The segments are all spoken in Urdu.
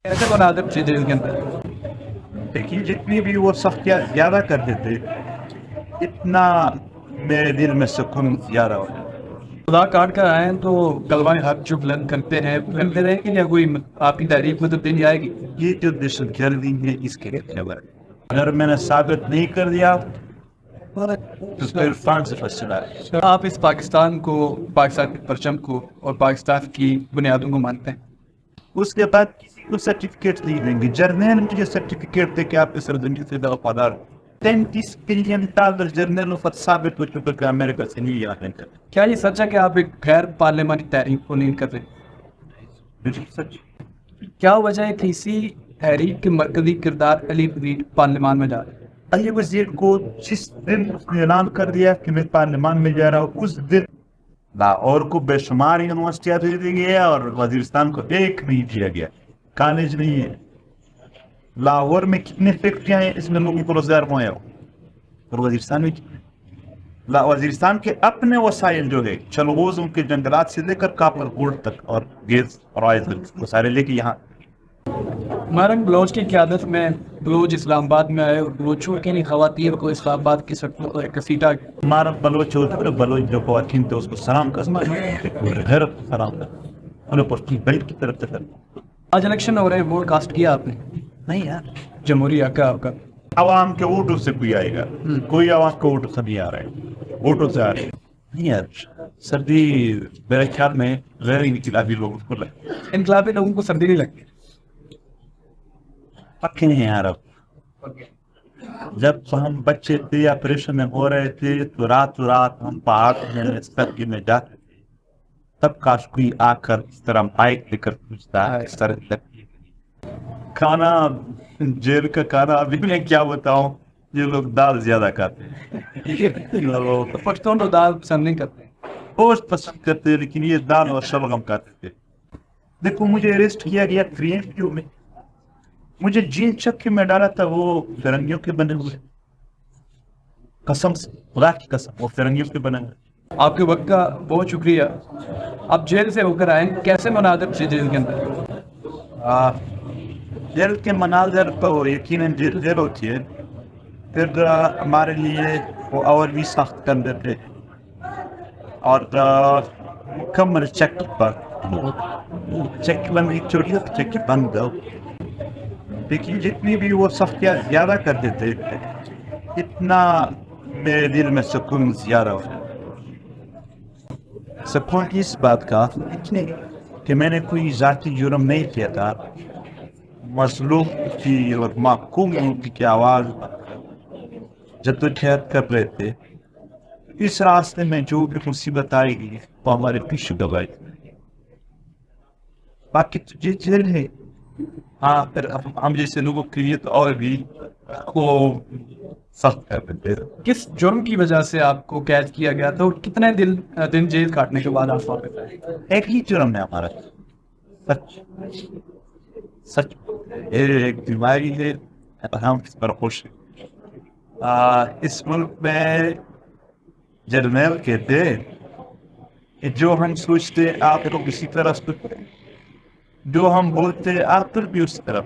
کیسے مناظر تھے جیل کے اندر؟ دیکھیے جتنی بھی وہ سختیاں زیادہ کرتے تھے اتنا میرے دل میں سکون زیادہ ہو جاتا. خدا کاٹ کر آئے ہیں تو کلوائے حق جو بلند کرتے رہیں گے یا کوئی آپ کی تحریک میں تبدیلی آئے گی؟ یہ جو دہشت گردی ہے اس کے خبر اگر میں نے ثابت نہیں کر دیا تو پھر فان سے فصلہ ہے. آپ اس پاکستان کو، پاکستان کے پرچم کو اور پاکستان کی بنیادوں کو مانتے ہیں؟ اس کے بعد کسی کو سرٹیفکیٹ نہیں دیں گے. جرنیل مجھے سرٹیفکیٹ دے کہ آپ اس سرزمین سے وفادار. 33 بلین ڈالر جرنیلوں پر ثابت ہو چکا کہ امریکہ سے نہیں آنے کا. کیا یہ سچ ہے کہ آپ ایک غیر پارلیمانی تحریک کو نہیں کر رہے؟ بالکل سچ. کیا وجہ ہے کہ اسی تحریک کے مرکزی کردار علی وزیر پارلیمان میں جا رہے ہیں؟ علی وزیر کو جس دن اس نے اعلان کر دیا کہ میں پارلیمان میں جا رہا ہوں اس دن لاہور کو بے شمار یونیورسٹیاں دے دی گئی اور وزیرستان کو ایک نہیں دیا گیا. کالج نہیں ہے. لاہور میں کتنے فیکٹریاں ہیں اس میں لوگوں کو روزگار مہیا ہو. اور وزیرستان میں وزیرستان کے اپنے وسائل جو ہے چلغوز ان کے جنگلات سے لے کر کاپر گوڑ تک اور گیس اور آئل وہ سارے لے کے یہاں. مارنگ بلوچ کی قیادت میں بلوچ اسلام آباد میں آئے اور بلوچوں کی خواتین کو اسلام آباد کی سڑکوں پر کسیٹا. ہمارا بلوچ ہوتا ہے بلوچ جو خواتین تھے اس کو سلام کرنا غیرت سلام کرنا انہیں پشتین بیلٹ کی طرف سے کرنا. آج الیکشن ہو رہے ہیں، ووٹ کاسٹ کیا آپ نے؟ نہیں یار جمہوری حق ہے آپ کا. عوام کے ووٹوں سے کوئی آئے گا؟ کوئی عوام کے ووٹوں سے نہیں آ رہا ہے. ووٹوں سے آ رہے ہیں نہیں یار. سردی میرے خیال میں غیر انقلابی لوگوں کو لگے. انقلابی لوگوں کو سردی نہیں لگتی؟ پکے ہیں یار. اب جب ہم بچے تھے آپریشن میں ہو رہے تھے تو رات ہم پہاڑ میں سردی میں جاتے تھے. تب کاش کوئی آ کر اس طرح بائک لے کر پوچھتا ہے اس طرح کھانا جیل کا کھانا. ابھی میں کیا بتاؤں، یہ لوگ دال زیادہ کھاتے ہیں. پشتون تو دال پسند نہیں کرتے، گوشت پسند کرتے لیکن یہ دال اور شلغم کھاتے تھے. دیکھو مجھے اریسٹ کیا گیا 3 میں. مجھے جین چکے میں ڈالا تھا وہ فرنگیوں کے بنے ہوئے. قسم سے خدا کی قسم وہ فرنگیوں کے بنے ہوئے. آپ کے وقت کا بہت شکریہ. آپ جیل سے ہو کر آئیں، کیسے مناظر تھے جیل کے اندر؟ جیل کے مناظر تو یقیناً جیل ہوتی ہے. پھر ہمارے لیے وہ اور بھی سخت کر دیتے اور مکمل چیک پر چیک بند ایک چھوٹی چیک بند دو. دیکھیے جتنی بھی وہ سختیاں زیادہ کر دیتے اتنا میرے دل میں سکون زیادہ ہو جاتا. سکون اس بات کا کہ میں نے کوئی ذاتی جرم نہیں کیا تھا. مظلوم کی اور محکوم کی آواز جدوجہد کر رہے تھے. اس راستے میں جو بھی مصیبت آئے گی وہ ہمارے پیچھے دبائی. باقی تجھے جیل ہے. ہاں پھر ہم جیسے لوگوں کے لیے تو اور بھی وہ سخت کر دیتے. کس جرم کی وجہ سے آپ کو قید کیا گیا تھا اور کتنے دن جیل کاٹنے کے بعد آپ واپس آئے؟ ایک ہی جرم ہے ہمارا. سچ سچ ایک بیماری ہے ہم اس پر خوش ہیں. اس ملک میں جرنیل کہتے ہیں جو ہم سوچتے آپ کو کسی طرح سوچتے، جو ہم بولتے آپ پر بھی اس طرف.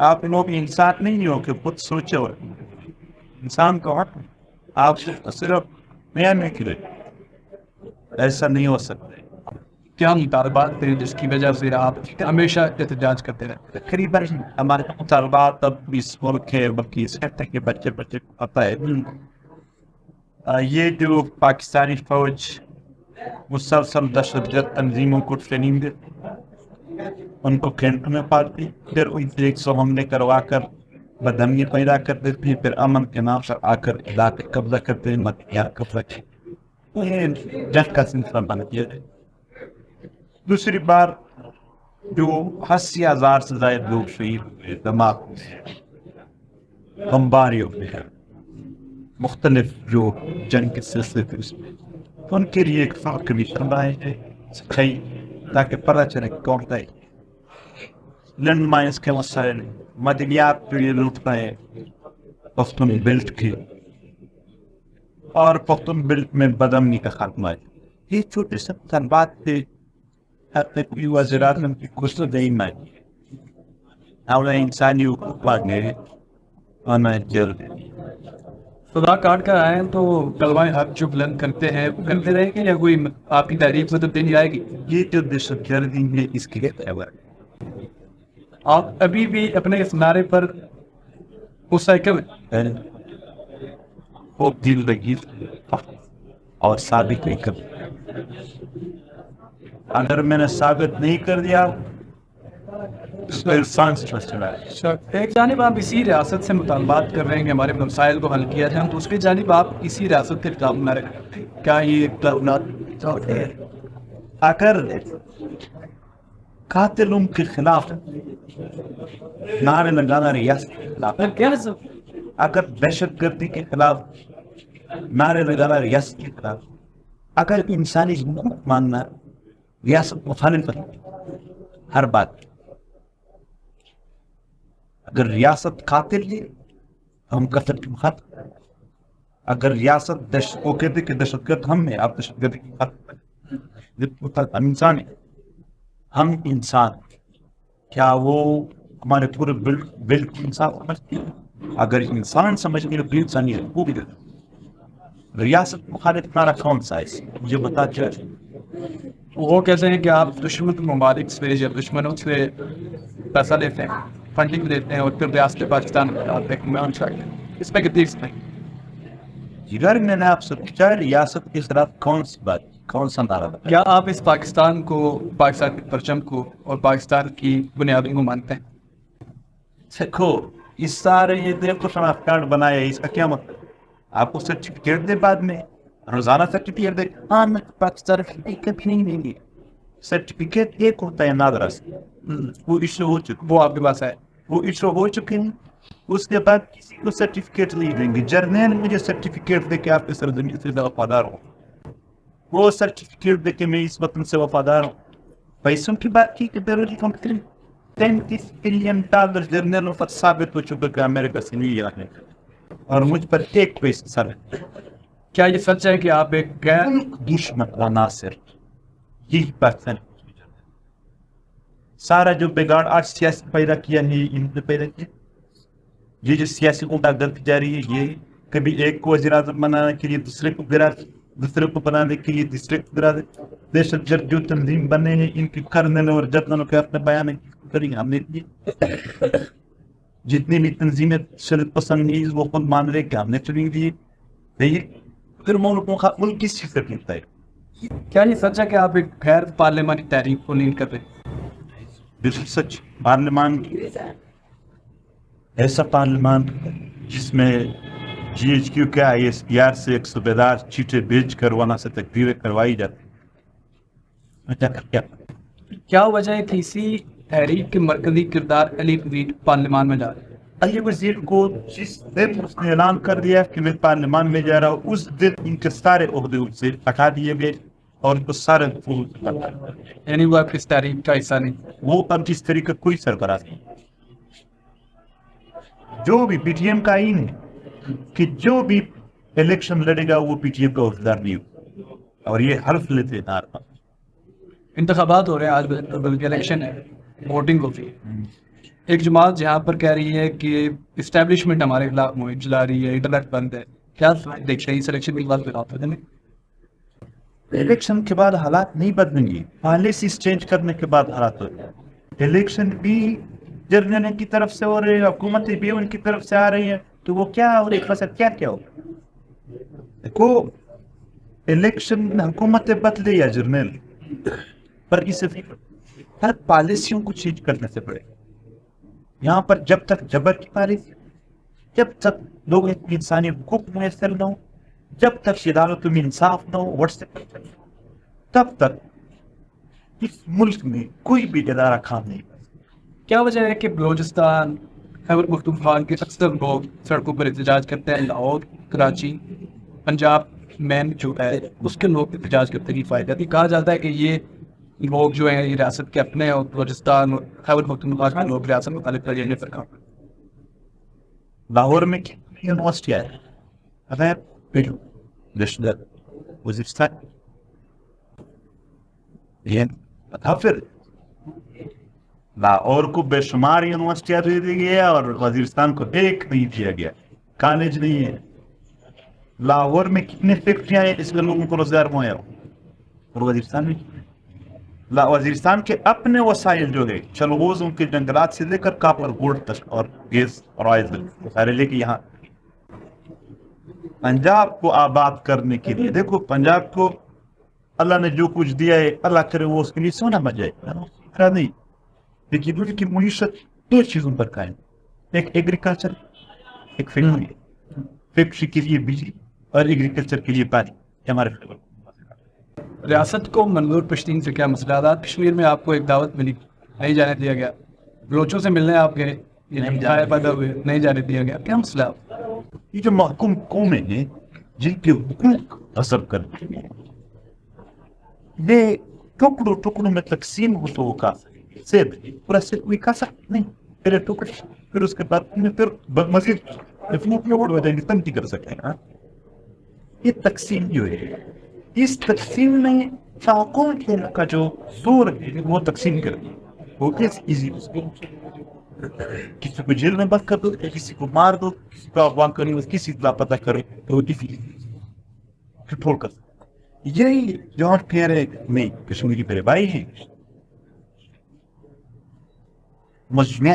آپ لوگ انسان نہیں ہو کہ خود سوچے ہو. انسان کو حق آپ صرف نیا نہیں کرے. ایسا نہیں ہو سکتا. کیا مطالبات تھے جس کی وجہ سے آپ ہمیشہ احتجاج کرتے رہتے؟ قریباً ہمارے مطالبات اب اس ملک ہے بلکہ اس خطے کے بچے کو پتہ ہے. یہ جو پاکستانی فوج مسلسل دہشت گرد تنظیموں کو ٹریننگ دیتی، ان کو کینٹ میں پالتی، پھر ان سے 100 حملے کروا کر بدامنی پیدا کر دیتی، پھر امن کے نام پر آ کر علاقے قبضہ کرتے ہیں. مدیار قبضہ کرتے جنگ کا سلسلہ بن گیا. دوسری بار جو 80,000 سے زائد لوگ شہید ہوئے دماغ بمباریوں میں مختلف جو جنگ کے سلسلے تھے اس میں ان کے لیے ایک فرق بھی بنائے ہے سچائی تاکہ پتہ چلے کون ہے. لینڈ مائنس کے مسائل مدنیات کے لیے لوٹ رہے پختون بیلٹ کے اور پختون بیلٹ میں بدامنی کا خاتمہ ہے. یہ چھوٹے سے طلبات تھے. کوئی وزیر اعظم کی کچھ نہیں مانی. ہمیں انسانی حقوق مانگے ہونا ضروری. خدا کاٹ کر آئے تو کلمہ حق جو بلند کرتے ہیں وہ کرتے رہیں گے یا کوئی آپ کی تحریک سے تبدیلی آئے گی؟ یہ جو دہشت گردی ہے اس کے لیے خبر آپ ابھی بھی اپنے اس نعرے پر مستحکم ہیں؟ وہ دل لگی اور ثابت نہیں کر. اگر میں نے ثابت نہیں کر دیا ایک جانب آپ اسی ریاست سے مطالبات کر رہے ہیں کہ ہمارے مسائل کو حل کیا جائے، دوسری جانب آپ اسی ریاست کے خلاف نعرے لگاتے ہیں، کیا یہ اختلاف؟ اگر قاتلوں کے خلاف نعرے لگانا ریاست کے خلاف، اگر دہشت گردی کے خلاف نعرے لگانا ریاست کے خلاف، اگر انسانی حقوق ماننا ریاست مخالفت ہر بات. اگر ریاست قاتل ہے ہم قتل کی مخالف. اگر ریاست وہ کہتے کہ دہشت گرد ہم ہیں، آپ دہشت گردی کی مخالف. ہم انسان ہیں، ہم انسان. کیا وہ ہمارے پورے بالکل انسان سمجھتے ہیں؟ اگر انسان سمجھتے ہیں تو انسانی حقوق ہے. ریاست مخالف نعرہ کون سا ہے مجھے بتا چاہے. وہ کہتے ہیں کہ آپ دشمن ممالک سے یا دشمنوں سے پیسہ لیتے ہیں، فنڈنگ لیتے ہیں اور پھر ریاست پاکستان اس میں کتنی جگر میں نے آپ سے پوچھا ریاست کے خلاف کون سی بات، کون سا نعرہ بتا. کیا آپ اس پاکستان کو، پاکستان کے پرچم کو اور پاکستان کی بنیادوں کو مانتے ہیں؟ دیکھو اس سارے یہ دیکھو شناخت کارڈ بنایا ہے، اس کا کیا مطلب؟ آپ کو سرٹیفکیٹ دے بعد میں روزانہ سرٹیفکیٹ دے. ہاں میں پاکستان کبھی نہیں دیں گے. سرٹیفکیٹ ایک ہوتا ہے نادرا سے، وہ ایشو ہو چکا، وہ آپ کے پاس ہے، وہ ایشو ہو چکے ہیں. اس کے بعد کسی کو سرٹیفکیٹ نہیں دیں گے. جرنیل مجھے سرٹیفکیٹ دے کے آپ کے سرزمین سے وفادار ہوں، وہ سرٹیفکیٹ دے کے میں اس وطن سے وفادار ہوں. پیسوں کی بات کی کہ بیروری کمپنی $33 بلین جرنیلوں پر ثابت ہو چکا کہ امریکہ سے نہیں آنے کا، اور مجھ پر ایک پیسہ سر. کیا یہ سچ ہے کہ آپ ایک غیر دشمن عناصر یہی پاکستان سارا جو بگاڑ آج سیاسی پیدا کیا ہے ان نے پیدا کیا. یہ جو سیاسی غنڈہ گردی جاری ہے، یہ کبھی ایک کو وزیر اعظم بنانے کے لیے دوسرے کو گرا، دوسرے کو بنانے کے لیے تیسرے کو گرا دے. دہشت گرد جو تنظیم بنے ہیں ان کی کرنل اور جنرلوں کے اپنے بیان کریں ہم نے دیے. جتنی بھی تنظیمیں شدت پسند نہیں وہ خود مان رہے کہ ہم نے چنی دی. پھر ملک کس چیز سے ملتا ہے؟ کیا یہ سچ ہے کہ آپ ایک غیر پارلیمانی تحریک کو لیڈ کر رہے ہیں؟ بالکل سچ. پارلیمان ایسا پارلیمان جس میں GHQ کے ISPR سے ایک صوبیدار چیٹے بھیج کر وہاں سے تقریریں کروائی جاتی. کیا وجہ ہے کہ اسی تحریک کے مرکزی کردار علی وزیر پارلیمان میں جا رہے ہیں؟ علی وزیر کو جس دن اس نے اعلان کر دیا کہ میں پارلیمان میں جا رہا ہوں، اس دن ان کے سارے عہدے ان سے ہٹا دیے گئے اور ان کو سارے یعنی وہ آپ اس تحریک کا حصہ نہیں، وہ اب جس طریقے کوئی سربراہ نہیں. جو بھی پی ٹی ایم کا آئین ہے کہ جو بھی الیکشن لڑے گا وہ پی ٹی ایم کا عہدیدار نہیں ہوگا، اور یہ حلف لیتے ہیں. انتخابات ہو رہے ہیں آج، بلکہ الیکشن ہے، ووٹنگ ہوتی ہے. ایک جماعت جہاں پر کہہ رہی ہے کہ اسٹیبلشمنٹ ہمارے خلاف مہم چلا رہی ہے، انٹرنیٹ بند ہے. کیا دیکھ رہے ہیں اس الیکشن کے بعد الیکشن کے بعد حالات نہیں بدلیں گے، پالیسیز چینج کرنے کے بعد حالات بدلیں گے. الیکشن بھی جرنیل کی طرف سے ہو رہے ہیں، حکومتیں بھی ان کی طرف سے آ رہی ہیں، تو وہ کیا ہو رہی ہے؟ کیا ہو دیکھو الیکشن حکومتیں بدلے یا جرنیل پر اسے ہر پالیسیوں کو چینج کرنے سے پڑے. یہاں پر جب تک جبر کی پالیسی، جب تک لوگوں کو انسانی حقوق میسر نہ ہو، جب تک عدالتوں میں انصاف نہ ہو، تب تک اس ملک میں کوئی بھی ادارہ کام نہیں. کیا وجہ ہے کہ بلوچستان، خیبر پختونخوا کے اکثر لوگ سڑکوں پر احتجاج کرتے ہیں؟ لاہور، کراچی، پنجاب مین جو ہے اس کے لوگ احتجاج کرتے کی فائدہ تھی. کہا جاتا ہے کہ یہ لوگ جو ہیں یہ ریاست کے اپنے، اور بلوچستان اور خیبر پختونخوا کے لوگ ریاست مختلف طریقے پر کام کرتے ہیں. لاہور میں یونیورسٹی ہے، وزیرستان پھر لاہور کو بے شمار یونیورسٹیاں دے دی گئی ہے اور وزیرستان کو ایک نہیں دیا گیا, کالج نہیں ہے. لاہور میں کتنے فیکٹریاں ہیں اس میں لوگوں کو روزگار مہیا ہو, اور وزیرستان میں وزیرستان کے اپنے وسائل جو ہے چلغوزوں کے جنگلات سے لے کر کاپر گولڈ تک اور گیس اور آئل سارے لے کے یہاں. پنجاب کو آباد کرنے کے لیے دیکھو, پنجاب کو اللہ نے جو کچھ دیا ہے اللہ کرے وہ اس کے لیے سونا بن جائے نہیں, لیکن ان کی معیشت دو چیزوں پر قائم, ایک ایگریکلچر, ایک فیکٹری. فیکٹری کے لیے بجلی اور ایگریکلچر کے لیے پانی. ہمارے ریاست کو منظور پشتین سے کیا مسئلہ؟ کشمیر میں آپ کو ایک دعوت ملی, نہیں جانے دیا گیا. بلوچوں سے ملنے آپ گئے, پیدا ہوئے, نہیں جانے دیا گیا, کیا مسئلہ؟ یہ جو محکوم قومیں ہیں جن کے حقوق اثر کرتے ہیں, یہ ٹکڑوں ٹکڑوں میں تقسیم ہو تو وہ کا سیب پورا سیب کوئی کا سکتا نہیں, پھر ٹکڑے پھر اس کے بعد پھر مزید تنقید کر سکتے ہیں. یہ تقسیم جو ہے, اس تقسیم میں حکومت کا جو زور ہے وہ تقسیم کر دی, وہ ایزی کسی کو جیل میں بند کر دو, کسی کو مار دو, کسی کو اغوا کرو, کسی کو لاپتہ کرو, تو کنٹرول کر. یہی جو ہم کہہ رہے نہیں کشمیری میرے بھائی ہیں, مجمع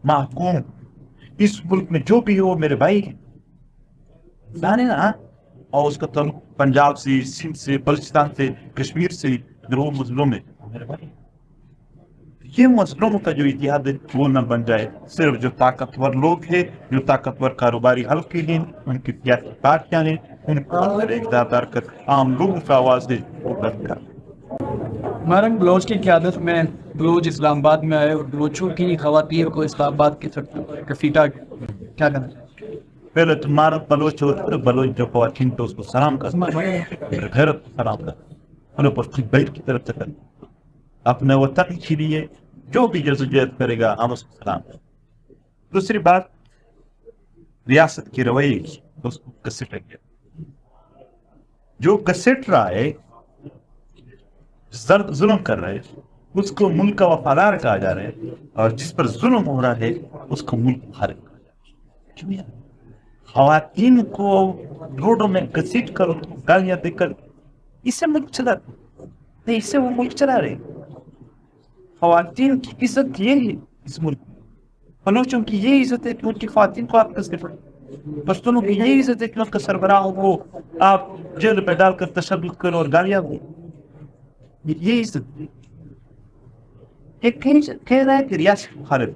محکوم اس ملک میں جو بھی ہو میرے بھائی ہیں, جانے نا. اور اس کا تعلق پنجاب سے, سندھ سے, بلوچستان سے, کشمیر سے, گروہ مظلوم ہے میرے بھائی. یہ مظلوموں کا جو اتحاد ہے وہ نہ بن جائے صرف جو طاقتور لوگ ہیں, جو طاقتور کاروباری حلقے ہیں, ان کی سیاسی پارٹیاں ہیں, ان کو اقتدار کر عام لوگوں کا آواز ہے وہ بند کر. مارنگ بلوچ کی قیادت میں بلوچ اسلام آباد میں آئے اور بلوچوں کی خواتین کو اسلام آباد کی کفیٹا, کیا کرنا چاہتے؟ پہلے تمہارا بلوچ ہوتا ہے, بلوچ جو خواتین تو اس کو سلام کرتا ہے, غیرت کو سلام کرتا ہے, انہیں پر بیٹ کی طرف سے کرتا ہے. اپنے وطن کے لیے جو بھی جدوجہد کرے گا ہم اس کو سلام کریں. دوسری بات, ریاست کی رویے کی اس کو گسٹ گیا, جو گسٹ رہا ہے ظلم کر رہے اس کو ملک کا وفادار کہا جا رہا ہے, اور جس پر ظلم ہو رہا ہے اس کو ملک خارج کہا جا رہا ہے. خواتین کو روڈوں میں گسیٹ کر گالیاں دے کر اس سے ملک چلا نہیں, اس سے وہ ملک چلا رہے. خواتین کی عزت یہ ہے اس ملک میں, بلوچوں کی یہ عزت ہے کہ ان کی خواتین کو آپ کس کے پڑے, پشتونوں کی یہ عزت ہے کہ ان کا سربراہ کو آپ جیل میں ڈال کر تشدد کرو اور گالیاں دو. یہ عزت ایک کہہ رہا ہے کہ ریاست خارج.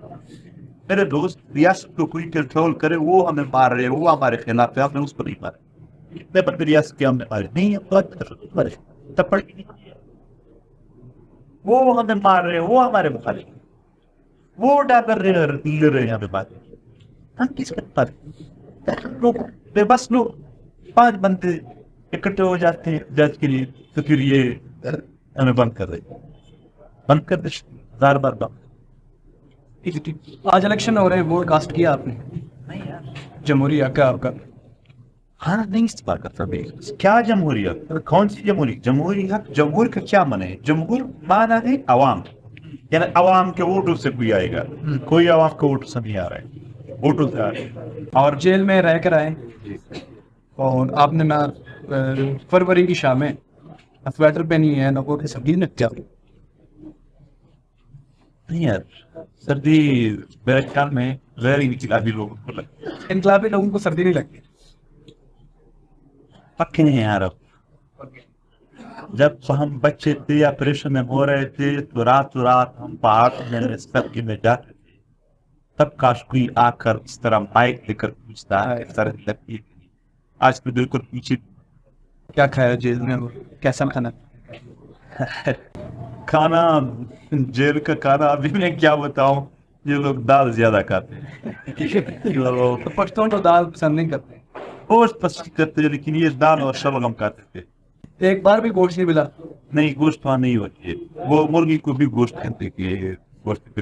میرے دوست, ریاست کو کوئی کنٹرول کرے وہ ہمیں مار رہے, وہ ہمارے خلاف ہے, ہم نے اس کو نہیں مارے. میں پر ریاست کے ہم نے مارے نہیں ہے, تب وہ ہمیں مار رہے, وہ ہمارے مخالف, وہ ڈاکر لے رہے ہیں ہمیں بات. ہم کس کے پاس لوگ بے بس لوگ 5 بندے اکٹھے ہو جاتے ہیں جج کے لیے, تو پھر یہ ہمیں بند کر رہے, بند کر دے بار بار بند. آج الیکشن ہو رہے ہیں, ووٹ کاسٹ کیا آپ نے؟ جمہوری حق ہے آپ کا. ہاں نہیں استعمال کرتا بھی. کیا جمہوریت, کون سی جمہوریت؟ جمہوری حق, جمہور کا کیا معنی ہے؟ جمہور معنی ہے عوام, یعنی عوام کے ووٹوں سے کوئی آئے گا. کوئی عوام کے ووٹوں سے نہیں آ رہا ہے, ووٹوں سے آ رہے ہیں. اور جیل میں رہ کر آئے, اور آپ نے نہ فروری کی شام میں سویٹر پہنی ہے, نہ کوٹ سبزی نے کیا نہیں یار, سردی میرے خیال میں غیر انقلابی لوگوں کو لگتی ہے. انقلابی لوگوں کو سردی نہیں لگتی. پکے ہیں یار. اب جب ہم بچے تھے یا آپریشن میں ہو رہے تھے تو رات ہم پہاڑ میں سردی میں جاتے تھے, تب کاش کوئی آ کر اس طرح مائک لے کر پوچھتا ہے سردی لگتی ہے. آج تو بالکل پیچھے. کیا کھایا جیل میں, کیسا کھانا؟ کھانا, جیل کا کھانا ابھی میں کیا بتاؤں, یہ لوگ دال زیادہ کھاتے ہیں. پشتون تو دال پسند نہیں کرتے, گوشت پسند کرتے ہیں, لیکن یہ دال اور شلغم کھاتے تھے. ایک بار بھی گوشت نہیں ملا؟ نہیں, گوشت وہاں نہیں ہوتی ہے. وہ مرغی کو بھی گوشت کہتے کہ گوشت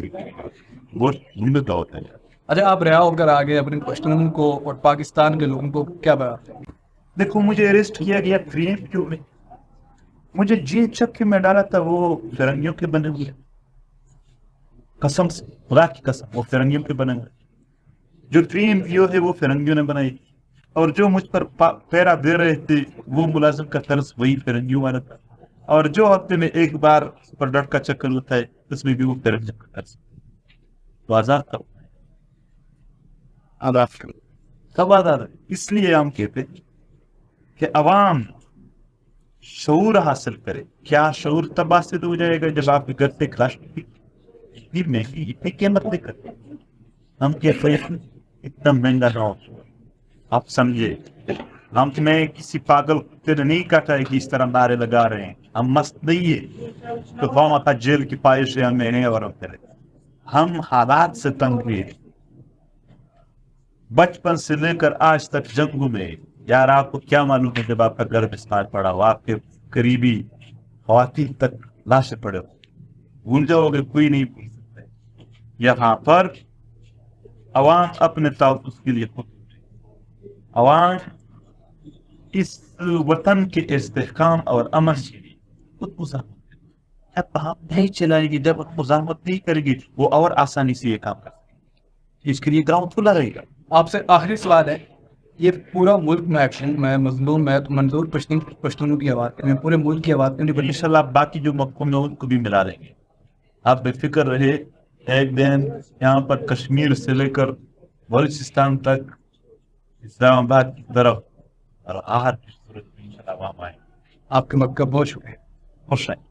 ملتا ہوتا ہے. اچھا, آپ رہا ہو کر آگے اپنے پشتون کو اور پاکستان کے لوگوں کو کیا بتا؟ دیکھو, مجھے اریسٹ کیا گیا جو میں مجھے جیل چک کے میں ڈالا تھا, وہ فرنگیوں کے بنے ہوئے. قسم سے خدا کی قسم وہ فرنگیوں پہ بنے ہوئے. جو 3 انٹرویو ہے وہ فرنگیوں نے بنائی, اور جو مجھ پر پھیرا دے رہے تھے وہ ملازم کا طرز وہی فرنگیوں والا تھا, اور جو ہفتے میں ایک بار پروڈکٹ کا چکر ہوتا ہے اس میں بھی وہ فرنگیوں کا طرز. تو آزاد کرو, آزاد کرو, کب آزاد ہے؟ اس لیے ہم کہتے ہیں کہ عوام شعور حاصل کرے. کیا شعور تب حاصل ہو جائے گا جب آپ کے گھر سے کلاش اتنی مہنگی, اتنی قیمت نہیں کرتے. ہم کہتے ہیں اتنا مہنگا نہ ہو, آپ سمجھے. ہم میں کسی پاگل کتے نے نہیں کہتا ہے کہ اس طرح نعرے لگا رہے ہیں. ہم مست نہیں ہے تو ہم آتا جیل کی پائش سے ہم نہیں اور ہم حالات سے تنگ ہوئے. بچپن سے لے کر آج تک جنگوں میں, یار آپ کو کیا معلوم ہے جب آپ کا گھر بستار پڑا ہو, آپ کے قریبی خواتین تک لاشیں پڑے ہو, بھول جاؤ گے کوئی نہیں بھول سکتا. یہاں پر عوام اپنے تحفظ کے لیے خود, عوام اس وطن کے استحکام اور امن کے لیے خود مزاحمت ہے. ہم نہیں چلائے گی جب مزاحمت نہیں کرے گی وہ اور آسانی سے یہ کام کر سکے. اس کے لیے گراؤنڈ کھلا رہے گا. آپ سے آخری سوال ہے, یہ پورا ملک میں ایکشن میں مظلوم میں منظور پشتین پشتونوں کی آواز میں پورے ملک کی آواز میں ان شاء اللہ باقی جو محکوم ہیں ان کو بھی ملا لیں گے. آپ بے فکر رہے. ایک دن یہاں پر کشمیر سے لے کر بلوچستان تک اسلام آباد کی طرف اور آہر کی صورت میں ان شاء اللہ وہاں آئیں. آپ کے مکہ بہت شکریہ. خوش رہیں.